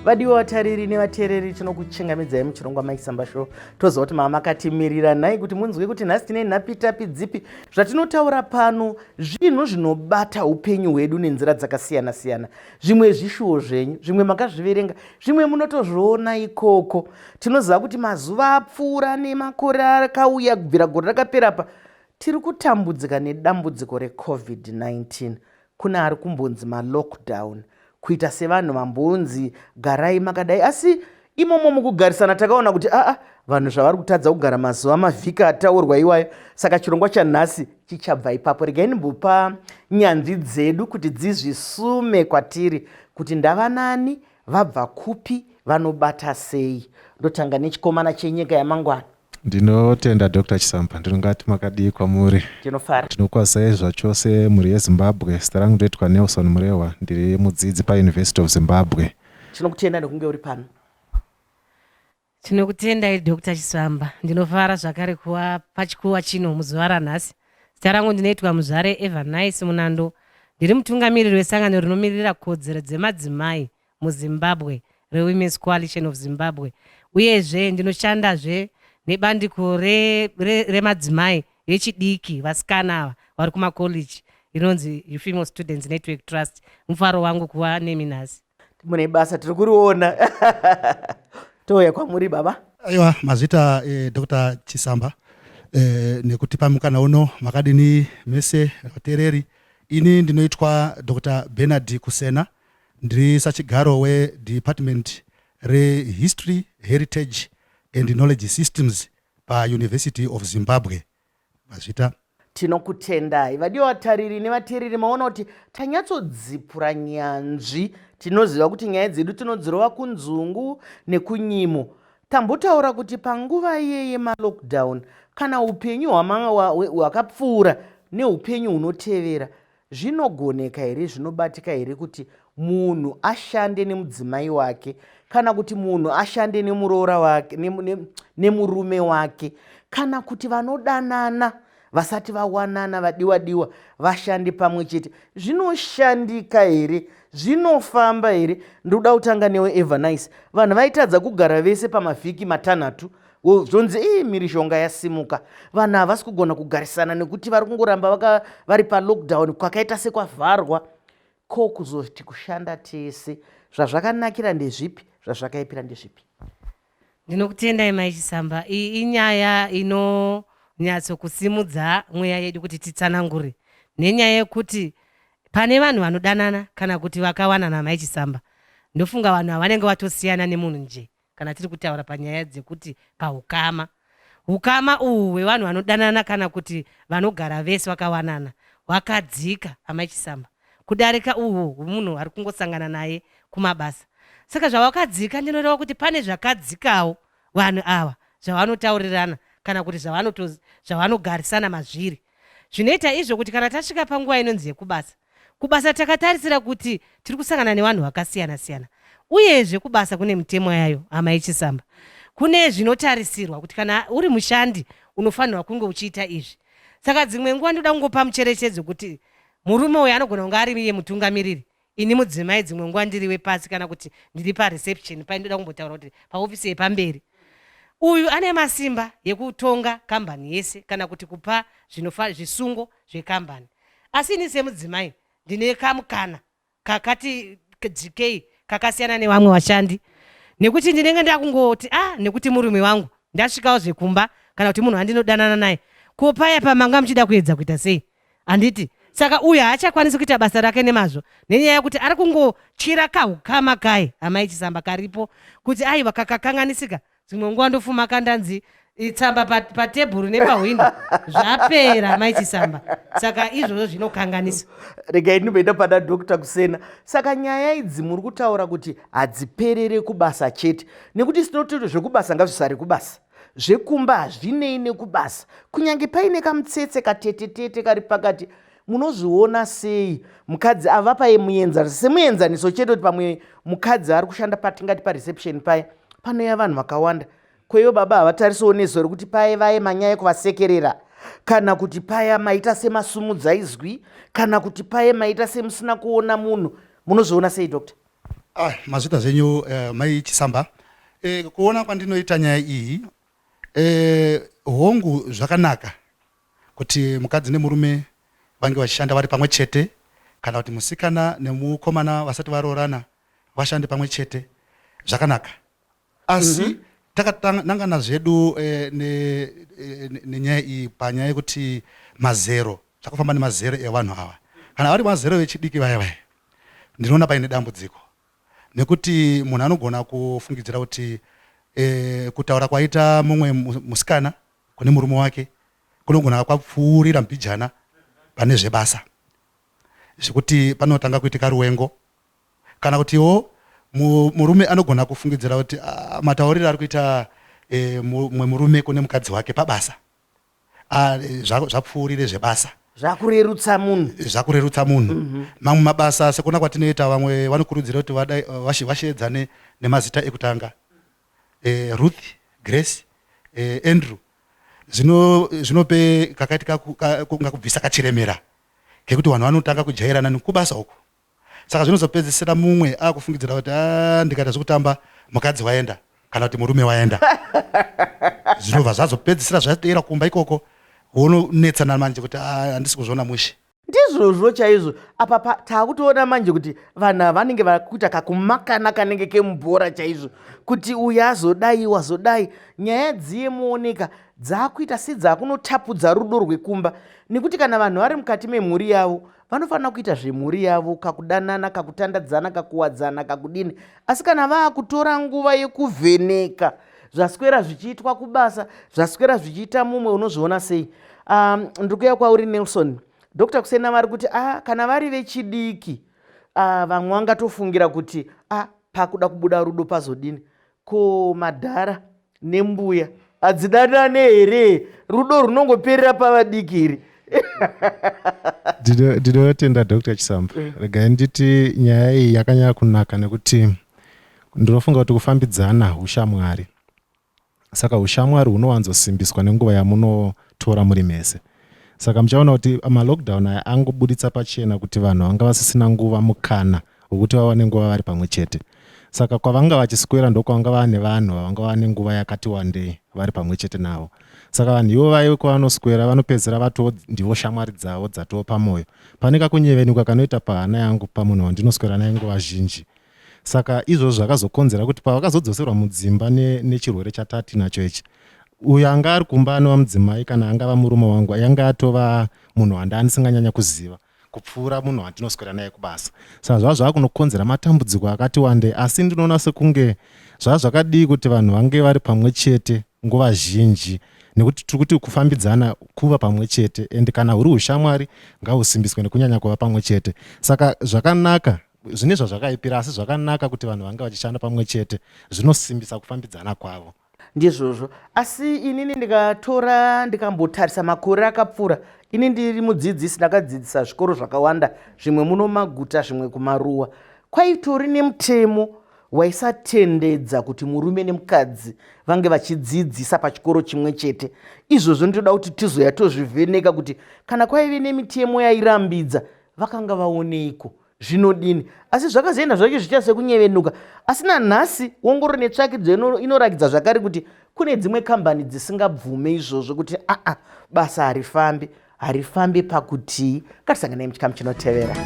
Vadiwa vatariri nevateereri tinokuchingamidzai muchirongwa Mai Chisamba Show. Toziva kuti mama makatimirira nhai kuti munzwe kuti nhasi tine nhapitapi dzipi zvatinotaura pano, zvinhu zvinobata upenyu hwedu nenzira dzakasiyana siyana. Zvimwe zvishuwo zvenyu, zvimwe makazviverenga, zvimwe munotozviona ikoko. Tinoziva kuti mazuva apfuura nemakore akauya kubvira gore rakapera pa tiri kutambudzika nedambudziko reCovid-19. Kuna ari kumbonzi malockdown, kuita sevanhu vambonzi garai makadai, asi imomo mukugarisana takaona kuti vanhu zvavari kutadza kugara mazuva mavhiki ataurwa iwayo. Saka chirongwa chanhasi chichabva ipapo. Regai ndimbopa nyanzvi dzedu kuti dzizvisume kwatiri kuti ndava nani, vabva kupi, vanobata sei. Ndotanga nechikomana chenyika yamangwana. Ndinotenda Dr. Chisamba, ndinongati makadii kwamuri. Tinofara. Tinokwazai zvachose muri yeZimbabwe. Zita rangu ndoitwa Nelson Murewa, ndiri mudzidzi paUniversity of Zimbabwe. Tinokutenda nekunge uri pano. Tinokutenda Dr. Chisamba, ndinofara zvakare kuva pachikuwa chino muzuva ranhasi. Zita rangu ndinoitwa Muzvare Evanice Munando, ndiri mutungamiriri wesangano rinomirira kodzero dzemadzimai muZimbabwe, reWomen's Coalition of Zimbabwe. Uyezve ndinoshandazve nebandiko remadzimai vechidiki vasikana ava vari kumakoleji inonzi Female Students Network Trust. Mufaro wangu kuva nemi nhasi. Mune basa tiri kuriona. Touya kwamuri baba. Aiwa, mazita Dr. Chisamba, nekutipa mukana uno makadini mese vateereri. Ini ndinoitwa Dr. Bernard Kusena, ndiri sachigaro weDepartment reHistory, Heritage and Knowledge Systems paUniversity of Zimbabwe. Mazita. Tinokutendai vadiwa vatariri nevateereri, maona kuti tanyatsodzipura nyanzvi. Tinoziva kuti nyaya dzedu tinodzirova kunzungu nekunyimo. Tambotaura kuti panguva iye yemalockdown, kana upenyu hwakapfuura neupenyu hunotevera, zvinogoneka here, zvinobatika here kuti munhu ashande nemudzimai wake, kana kuti munhu ashande nemuroora wake, nemurume wake, kana kuti vanodanana vasati vawanana vadiwa vashande pamwe chete. Zvinoshandika here? Zvinofamba here? Ndoda kutanga newe Evanice. Vanhu vaitadza kugara vese pamavhiki matanhatu, zvonzi mirishonga yasimuka. Vanhu havasi kugona kugarisana nekuti vari kungoramba vari palockdown, kwakaita sekwavharwa. Ko kuzoti kushanda tese, zvazvakanakira ndezvipi, zvazvakaipira ndezvipi? Ndinokutendai Mai Chisamba. Iyi inyaya inonyatsokusimudza mweya yedu kuti titsanangure, nenyaya yekuti pane vanhu vanodanana kana kuti vakawanana. Mai Chisamba, ndofunga vanhu vanenge vatosiyana nemunhu nje, kana tiri kutaura panyaya dzekuti paukama uhu hwevanhu vanodanana kana kuti vanogara vese vakawanana wakadzika Mai Chisamba kudarika uhu munhu ari kungosangana naye kumabasa. Saka zvawakadzika, ndinoreva kuti pane zvakadzikawo vanhu ava zvavanotaurirana kana kuti zvavanogarisana mazviri. Zvinoita izvo kuti kana tasvika panguva inonzi yekubasa takatarisira kuti tiri kusangana nevanhu vakasiyana siyana. Uyezve kubasa kune mitemo yayo. Mai Chisamba, kune zvinotarisirwa kuti kana uri mushandi unofanirwa kunge uchiita izvi. Saka dzimwe nguva ndoda kungopa mucherechedzo kuti murume uyu anogona kunge ari iye mutungamiriri, ini mudzimai dzimwe nguva ndiri wepasi, kana kuti ndiri pareception ndoda kumbotaura kuti paofisi yepamberi. Uyu ane masimba yekutonga kambani yese kana kuti kupa zvisungo zvekambani. Asi ini semudzimai ndine kamukana kakati dzikei kakasiyana nevamwe vashandi, nekuti ndinenge ndakungoti nekuti murume wangu ndasvikawo zvekumba kana kuti munhu andinodanana naye, kupaya pamanga muchida kuedza kuita sei? Anditi saka uyu haachakwanisi kuita basa rake nemazvo, nenyaya yekuti ari kungochira kahukama kaye Mai Chisamba karipo kuti aiwa kakakanganisika. Dzimwe nguva ndofuma kandanzi tsamba patebhuru nepahwindo zvapera Mai Chisamba. Saka izvozvo zvinokanganisa. Regai ndinoenda pana Dr. Kusena. Saka nyaya idzi muri kutaura kuti hadziperere kubasa chete, nekuti sinototi zvekubasa ngazvisari kubasa, zvekumba hazvinei nekubasa. Kunyange paine kamutsetse katetetete kari pakati, munozviona sei? Mukadzi ava paye semuenzaniso chete kuti pamwe mukadzi ari kushanda patingati pareception paya panouya vanhu vakawanda. Kweyo baba havatarisawo nezuva rekuti paye vaye manyaya kuvasekerera, kana kuti paya maita semasumudza izwi, kana kuti paye maita semusina kuona munhu. Munozviona sei Doctor? mazita zenyu Mai Chisamba. Kuona kwandinoita nyaya iyi hongu zvakanaka kuti mukadzi nemurume vange vachishanda vari pamwe chete, kana kuti musikana nemukomana vasati varoorana vashande pamwe chete, zvakanaka. Asi takanangana zvedu nenyaya iyi panyaya yekuti mazero, zvakufamba nemazero evanhu ava, kana vari mazero vechidiki vaya vaya, ndinoona paine dambudziko, nekuti munhu anogona kufungidzira kuti kutaura kwaita mumwe musikana kune murume wake kunogona kwapfuurira mbijana pane zvebasa, zvekuti panotanga kuitika ruwengo, kana kutiwo murume anogona kufungidzira kuti matauriro ari kuita mumwe murume kune mukadzi wake pabasa zvapfuurire zvebasa, zvakurerutsa munhu. Mamwe mabasa sekuna kwatinoita, vamwe vanokurudzira kuti vashedzane nemazita ekutanga, Ruth, Grace, Andrew, zvinope kakaitika kunga kubvisa kachiremera kekuti vanhu vanotanga kujairana nekubasa uku. Saka zvinozopedzisira mumwe akufungidzira kuti ndikaita zvekutamba mukadzi waenda kana kuti murume waenda. Zvinobva zvazopedzisira zvatera kumba ikoko, wononetsana manje kuti handisi kuzviona mushe. Ndizvozvo chaizvo apa taakutoona manje kuti vanhu vanenge vakuita kakumakana kanenge kemubhora chaizvo, kuti uyu azodai wazodai. Nyaya dziyemuoneka dzaakuita sedzakunotapudza rudo rwekumba, nekuti kana vanhu vari mukati memhuri yavo vanofanira kuita zvemhuri yavo, kakudanana, kakutandadzana, kakuwadzana, kakudini. Asi kana vaakutora nguva yekuvheneka zvaswera zvichiitwa kubasa, zvaswera zvichiita mumwe, unozviona sei? Ndikuya kwauri Nelson, Dr. Kusena vari kuti kana vari vechidiki vamwe vangatofungira kuti pakuda kubuda rudo pazodini, ko madhara nembuya hadzidanane here? Rudo runongoperera pavadiki here? Ndinotenda Dr. Chisamba. Regai nditi nyaya iyi yakanyanya kunaka, nekuti ndinofunga kuti kufambidzana ushamwari. Saka ushamwari hunowanzosimbiswa nenguva yamunotora muri mese. Saka muchaona kuti lockdown aya angobuditsa pachena kuti vanhu vanga vasisina nguva mukana wekuti vawane nguva vari pamwe chete. Saka kwavanga vachiswera ndokwavanga vane vanhu vavanga vane nguva yakati wandei vari pamwe chete navo. Saka vanhu ivo vaive kwavanoswera vanopedzera vatoo ndivo shamwari dzavo dzatoo pamoyo, pane kakunyevenuka kanoita pahana yangu pamunhu wandinoswera naye nguva zhinji. Saka izvozvo zvakazokonzera kuti pavakazodzoserwa mudzimba nechirwere chatinacho ichi, uyo anga ari kumba anova mudzimai kana angava murume wangu yanga atova munhu wandandisinganyanya kuziva kupfuura munhu wandinoswera naye kubasa. Saka zvava zvaakunokonzera matambudziko akati wandei, asi ndinoona sekunge zvava zvakadii kuti vanhu vange vari pamwe chete nguva zhinji, nekuti tiri kuti kufambidzana kuva pamwe chete, ende kana huri ushamwari ngahusimbiswe nekunyanya kuva pamwe chete. Saka zvakanaka, zvine zvazvakaipira, asi zvakanaka kuti vanhu vange vachishanda pamwe chete, zvinosimbisa kufambidzana kwavo. Ndizvozvo. Asi inini ndikatora ndikambotarisa makore akapfuura, ini ndiri mudzidzisi, ndakadzidzisa zvikoro zvakawanda, zvimwe muno maguta, zvimwe kumaruwa. Kwaitori nemutemo waisatendedza kuti murume nemukadzi vange vachidzidzisa pachikoro chimwe chete. Izvozvo ndinoda kuti tizoya tozvivheneka kuti kana kwaive nemitemo yairambidza vakanga vaoneiko, zvinodini. Asi zvakazoenda zvacho zvicha sekunyevenuka. Asi nanhasi ongororo netsvakidzo inorakidza zvakare kuti kune dzimwe kambani dzisingabvume izvozvo, kuti basa harifambi pakuti. Ngatisanganei muchikamu chinotevera.